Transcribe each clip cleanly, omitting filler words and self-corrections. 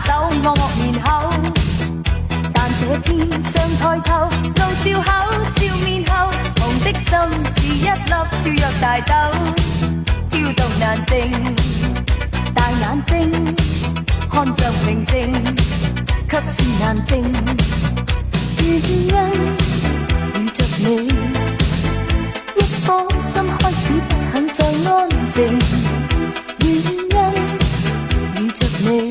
手惡惡面口。但這天上抬頭，露笑口，笑面後，紅的心似一粒跳躍大豆，跳動難靜。大眼睛看着平靜，卻是難靜。原因遇着你，一顆心開始不肯再安靜。原因遇着你，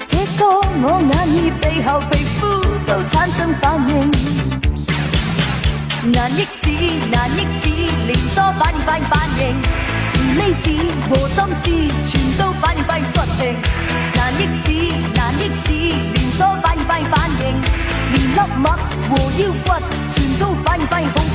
這個我眼耳鼻喉皮膚都產生反應。難抑制，難抑制，連鎖反應。呢子和心思全都反應不停。難抑制，難抑制，連鎖反應。連粒脈和腰骨全都反應好。